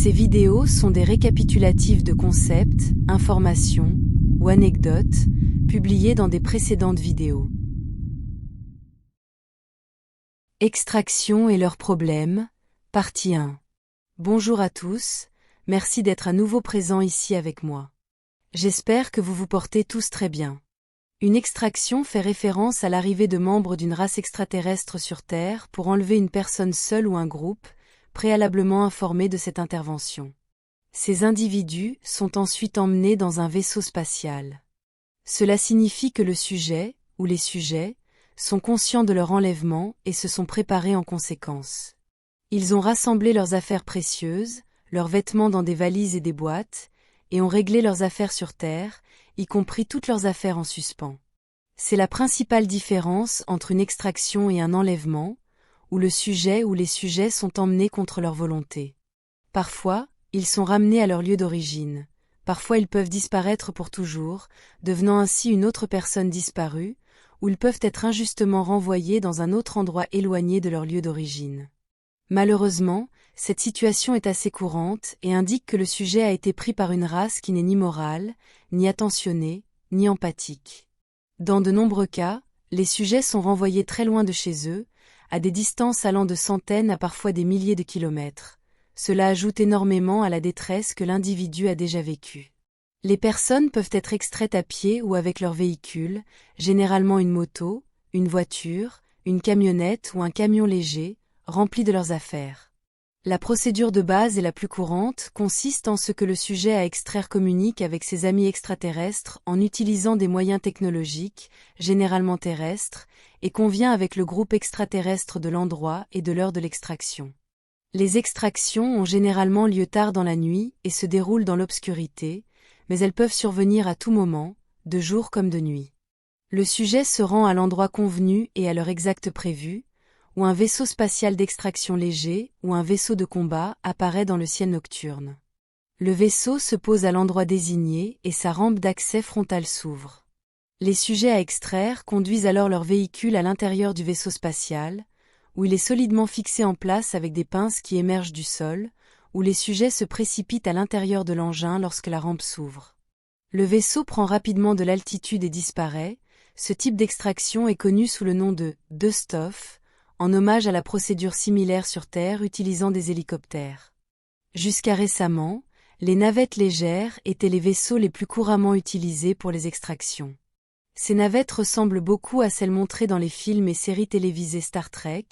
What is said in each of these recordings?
Ces vidéos sont des récapitulatifs de concepts, informations ou anecdotes publiées dans des précédentes vidéos. Extraction et leurs problèmes, partie 1. Bonjour à tous, merci d'être à nouveau présents ici avec moi. J'espère que vous vous portez tous très bien. Une extraction fait référence à l'arrivée de membres d'une race extraterrestre sur Terre pour enlever une personne seule ou un groupe, préalablement informé de cette intervention. Ces individus sont ensuite emmenés dans un vaisseau spatial. Cela signifie que le sujet, ou les sujets, sont conscients de leur enlèvement et se sont préparés en conséquence. Ils ont rassemblé leurs affaires précieuses, leurs vêtements dans des valises et des boîtes, et ont réglé leurs affaires sur Terre, y compris toutes leurs affaires en suspens. C'est la principale différence entre une extraction et un enlèvement, où le sujet ou les sujets sont emmenés contre leur volonté. Parfois, ils sont ramenés à leur lieu d'origine. Parfois ils peuvent disparaître pour toujours, devenant ainsi une autre personne disparue, ou ils peuvent être injustement renvoyés dans un autre endroit éloigné de leur lieu d'origine. Malheureusement, cette situation est assez courante et indique que le sujet a été pris par une race qui n'est ni morale, ni attentionnée, ni empathique. Dans de nombreux cas, les sujets sont renvoyés très loin de chez eux, à des distances allant de centaines à parfois des milliers de kilomètres. Cela ajoute énormément à la détresse que l'individu a déjà vécue. Les personnes peuvent être extraites à pied ou avec leur véhicule, généralement une moto, une voiture, une camionnette ou un camion léger, rempli de leurs affaires. La procédure de base et la plus courante consiste en ce que le sujet à extraire communique avec ses amis extraterrestres en utilisant des moyens technologiques, généralement terrestres, et convient avec le groupe extraterrestre de l'endroit et de l'heure de l'extraction. Les extractions ont généralement lieu tard dans la nuit et se déroulent dans l'obscurité, mais elles peuvent survenir à tout moment, de jour comme de nuit. Le sujet se rend à l'endroit convenu et à l'heure exacte prévue, où un vaisseau spatial d'extraction léger ou un vaisseau de combat apparaît dans le ciel nocturne. Le vaisseau se pose à l'endroit désigné et sa rampe d'accès frontale s'ouvre. Les sujets à extraire conduisent alors leur véhicule à l'intérieur du vaisseau spatial, où il est solidement fixé en place avec des pinces qui émergent du sol, où les sujets se précipitent à l'intérieur de l'engin lorsque la rampe s'ouvre. Le vaisseau prend rapidement de l'altitude et disparaît. Ce type d'extraction est connu sous le nom de « dust-off », en hommage à la procédure similaire sur Terre utilisant des hélicoptères. Jusqu'à récemment, les navettes légères étaient les vaisseaux les plus couramment utilisés pour les extractions. Ces navettes ressemblent beaucoup à celles montrées dans les films et séries télévisées Star Trek,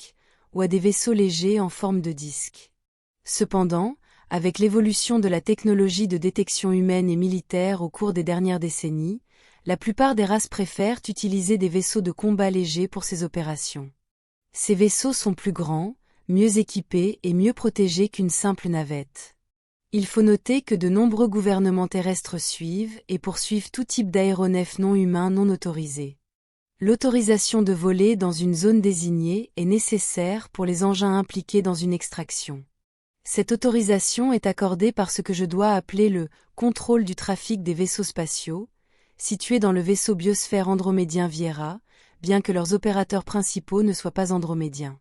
ou à des vaisseaux légers en forme de disque. Cependant, avec l'évolution de la technologie de détection humaine et militaire au cours des dernières décennies, la plupart des races préfèrent utiliser des vaisseaux de combat légers pour ces opérations. Ces vaisseaux sont plus grands, mieux équipés et mieux protégés qu'une simple navette. Il faut noter que de nombreux gouvernements terrestres suivent et poursuivent tout type d'aéronefs non humains non autorisés. L'autorisation de voler dans une zone désignée est nécessaire pour les engins impliqués dans une extraction. Cette autorisation est accordée par ce que je dois appeler le « contrôle du trafic des vaisseaux spatiaux », situé dans le vaisseau biosphère andromédien Viera, bien que leurs opérateurs principaux ne soient pas andromédiens.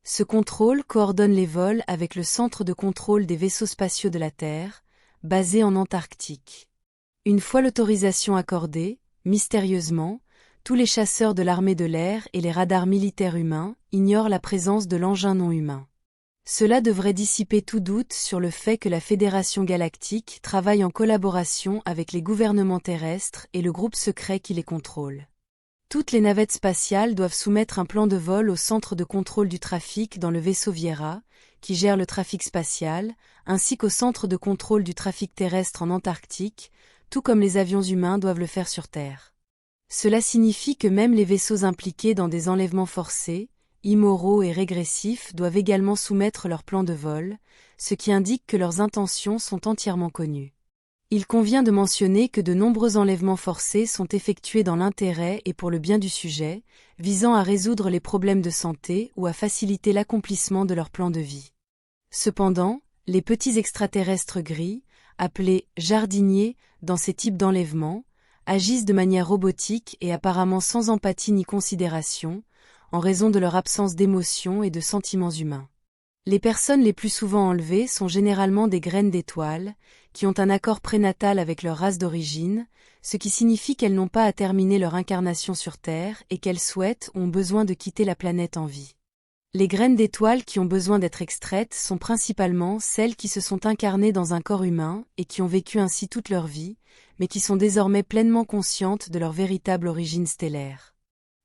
Ce contrôle coordonne les vols avec le Centre de contrôle des vaisseaux spatiaux de la Terre, basé en Antarctique. Une fois l'autorisation accordée, mystérieusement, tous les chasseurs de l'armée de l'air et les radars militaires humains ignorent la présence de l'engin non humain. Cela devrait dissiper tout doute sur le fait que la Fédération galactique travaille en collaboration avec les gouvernements terrestres et le groupe secret qui les contrôle. Toutes les navettes spatiales doivent soumettre un plan de vol au centre de contrôle du trafic dans le vaisseau Viera, qui gère le trafic spatial, ainsi qu'au centre de contrôle du trafic terrestre en Antarctique, tout comme les avions humains doivent le faire sur Terre. Cela signifie que même les vaisseaux impliqués dans des enlèvements forcés, immoraux et régressifs doivent également soumettre leur plan de vol, ce qui indique que leurs intentions sont entièrement connues. Il convient de mentionner que de nombreux enlèvements forcés sont effectués dans l'intérêt et pour le bien du sujet, visant à résoudre les problèmes de santé ou à faciliter l'accomplissement de leur plan de vie. Cependant, les petits extraterrestres gris, appelés jardiniers dans ces types d'enlèvements, agissent de manière robotique et apparemment sans empathie ni considération, en raison de leur absence d'émotions et de sentiments humains. Les personnes les plus souvent enlevées sont généralement des graines d'étoiles, qui ont un accord prénatal avec leur race d'origine, ce qui signifie qu'elles n'ont pas à terminer leur incarnation sur Terre et qu'elles souhaitent ou ont besoin de quitter la planète en vie. Les graines d'étoiles qui ont besoin d'être extraites sont principalement celles qui se sont incarnées dans un corps humain et qui ont vécu ainsi toute leur vie, mais qui sont désormais pleinement conscientes de leur véritable origine stellaire.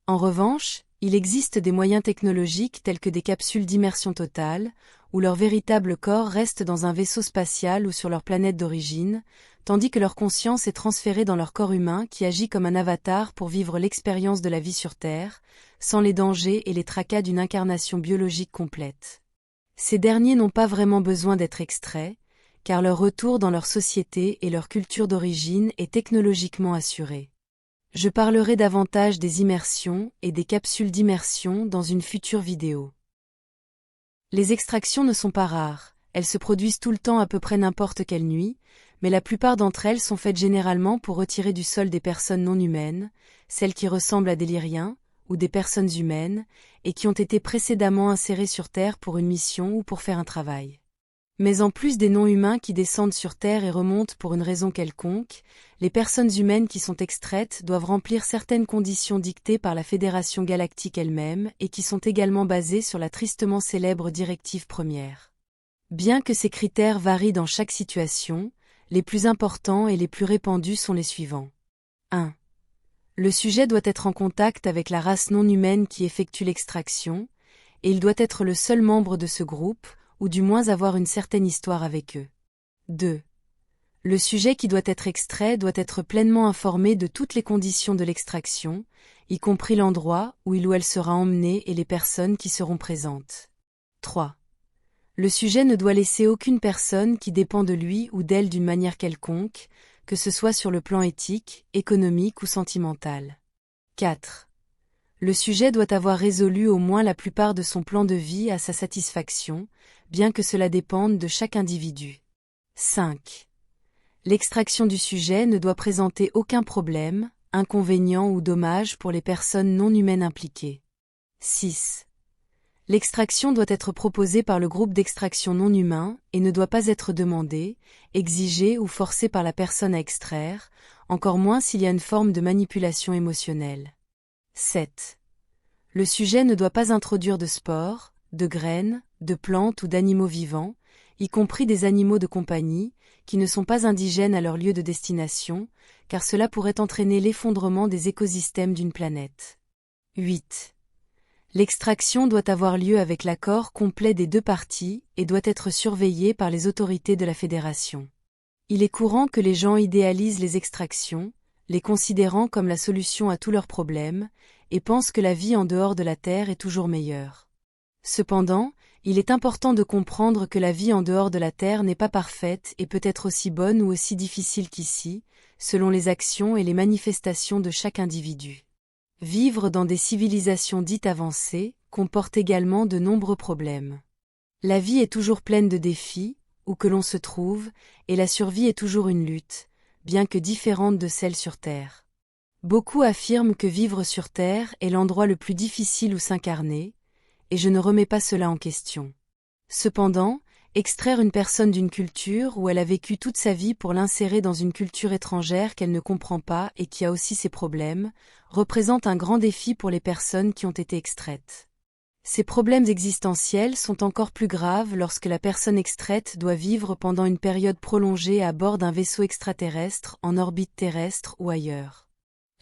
En revanche, il existe des moyens technologiques tels que des capsules d'immersion totale, où leur véritable corps reste dans un vaisseau spatial ou sur leur planète d'origine, tandis que leur conscience est transférée dans leur corps humain qui agit comme un avatar pour vivre l'expérience de la vie sur Terre, sans les dangers et les tracas d'une incarnation biologique complète. Ces derniers n'ont pas vraiment besoin d'être extraits, car leur retour dans leur société et leur culture d'origine est technologiquement assuré. Je parlerai davantage des immersions et des capsules d'immersion dans une future vidéo. Les extractions ne sont pas rares, elles se produisent tout le temps à peu près n'importe quelle nuit, mais la plupart d'entre elles sont faites généralement pour retirer du sol des personnes non humaines, celles qui ressemblent à des lyriens, ou des personnes humaines, et qui ont été précédemment insérées sur Terre pour une mission ou pour faire un travail. Mais en plus des non-humains qui descendent sur Terre et remontent pour une raison quelconque, les personnes humaines qui sont extraites doivent remplir certaines conditions dictées par la Fédération galactique elle-même et qui sont également basées sur la tristement célèbre directive première. Bien que ces critères varient dans chaque situation, les plus importants et les plus répandus sont les suivants. 1. Le sujet doit être en contact avec la race non humaine qui effectue l'extraction, et il doit être le seul membre de ce groupe, ou du moins avoir une certaine histoire avec eux. 2. Le sujet qui doit être extrait doit être pleinement informé de toutes les conditions de l'extraction, y compris l'endroit où il ou elle sera emmené et les personnes qui seront présentes. 3. Le sujet ne doit laisser aucune personne qui dépend de lui ou d'elle d'une manière quelconque, que ce soit sur le plan éthique, économique ou sentimental. 4. Le sujet doit avoir résolu au moins la plupart de son plan de vie à sa satisfaction, bien que cela dépende de chaque individu. 5. L'extraction du sujet ne doit présenter aucun problème, inconvénient ou dommage pour les personnes non humaines impliquées. 6. L'extraction doit être proposée par le groupe d'extraction non humain et ne doit pas être demandée, exigée ou forcée par la personne à extraire, encore moins s'il y a une forme de manipulation émotionnelle. 7. Le sujet ne doit pas introduire de spores, de graines, de plantes ou d'animaux vivants, y compris des animaux de compagnie, qui ne sont pas indigènes à leur lieu de destination, car cela pourrait entraîner l'effondrement des écosystèmes d'une planète. 8. L'extraction doit avoir lieu avec l'accord complet des deux parties et doit être surveillée par les autorités de la Fédération. Il est courant que les gens idéalisent les extractions, les considérant comme la solution à tous leurs problèmes, et pensent que la vie en dehors de la Terre est toujours meilleure. Cependant, il est important de comprendre que la vie en dehors de la Terre n'est pas parfaite et peut être aussi bonne ou aussi difficile qu'ici, selon les actions et les manifestations de chaque individu. Vivre dans des civilisations dites avancées comporte également de nombreux problèmes. La vie est toujours pleine de défis, où que l'on se trouve, et la survie est toujours une lutte, bien que différente de celle sur Terre. Beaucoup affirment que vivre sur Terre est l'endroit le plus difficile où s'incarner, et je ne remets pas cela en question. Cependant, extraire une personne d'une culture où elle a vécu toute sa vie pour l'insérer dans une culture étrangère qu'elle ne comprend pas et qui a aussi ses problèmes, représente un grand défi pour les personnes qui ont été extraites. Ces problèmes existentiels sont encore plus graves lorsque la personne extraite doit vivre pendant une période prolongée à bord d'un vaisseau extraterrestre en orbite terrestre ou ailleurs.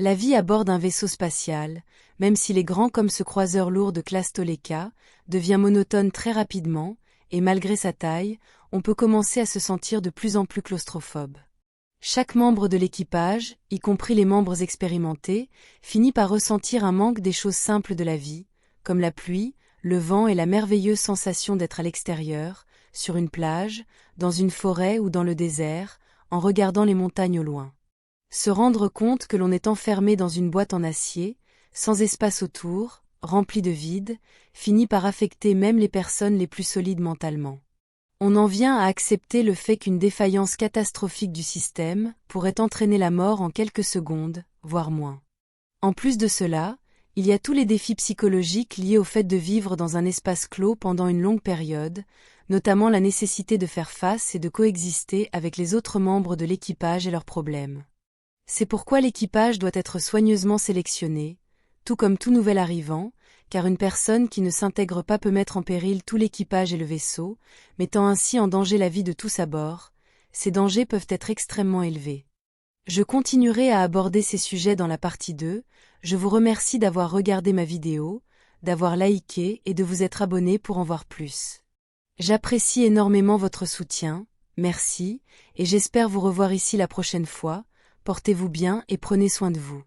La vie à bord d'un vaisseau spatial, même s'il est grand comme ce croiseur lourd de classe Toleka, devient monotone très rapidement, et malgré sa taille, on peut commencer à se sentir de plus en plus claustrophobe. Chaque membre de l'équipage, y compris les membres expérimentés, finit par ressentir un manque des choses simples de la vie, comme la pluie, le vent et la merveilleuse sensation d'être à l'extérieur, sur une plage, dans une forêt ou dans le désert, en regardant les montagnes au loin. Se rendre compte que l'on est enfermé dans une boîte en acier, sans espace autour, remplie de vide, finit par affecter même les personnes les plus solides mentalement. On en vient à accepter le fait qu'une défaillance catastrophique du système pourrait entraîner la mort en quelques secondes, voire moins. En plus de cela, Il y a tous les défis psychologiques liés au fait de vivre dans un espace clos pendant une longue période, notamment la nécessité de faire face et de coexister avec les autres membres de l'équipage et leurs problèmes. C'est pourquoi l'équipage doit être soigneusement sélectionné, tout comme tout nouvel arrivant, car une personne qui ne s'intègre pas peut mettre en péril tout l'équipage et le vaisseau, mettant ainsi en danger la vie de tous à bord. Ces dangers peuvent être extrêmement élevés. Je continuerai à aborder ces sujets dans la partie 2, je vous remercie d'avoir regardé ma vidéo, d'avoir liké et de vous être abonné pour en voir plus. J'apprécie énormément votre soutien, merci, et j'espère vous revoir ici la prochaine fois, portez-vous bien et prenez soin de vous.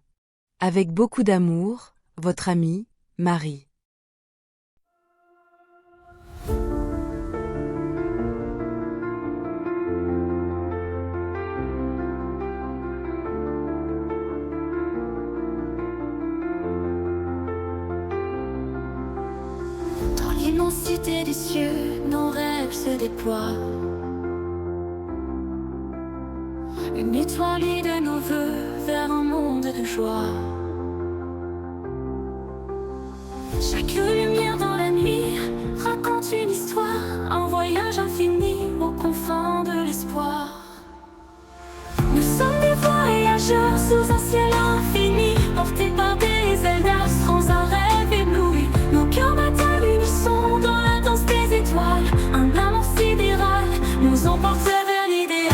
Avec beaucoup d'amour, votre amie, Marie. Dans l'immensité des cieux, nos rêves se déploient. Une étoile de nos voeux vers un monde de joie. Chaque lumière dans la nuit raconte une histoire, un voyage infini aux confins de l'espoir. Nous sommes des voyageurs sous un ciel infini, portés par des ailes d'astres, un rêve ébloui. Nos cœurs battent à l'unisson dans la danse des étoiles. Un amour sidéral nous emporte vers l'idéal.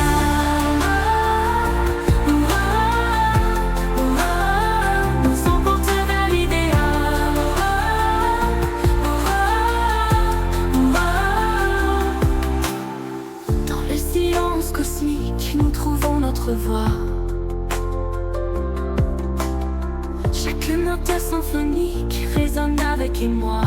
Cosmique, nous trouvons notre voie. Chaque note symphonique résonne avec émoi.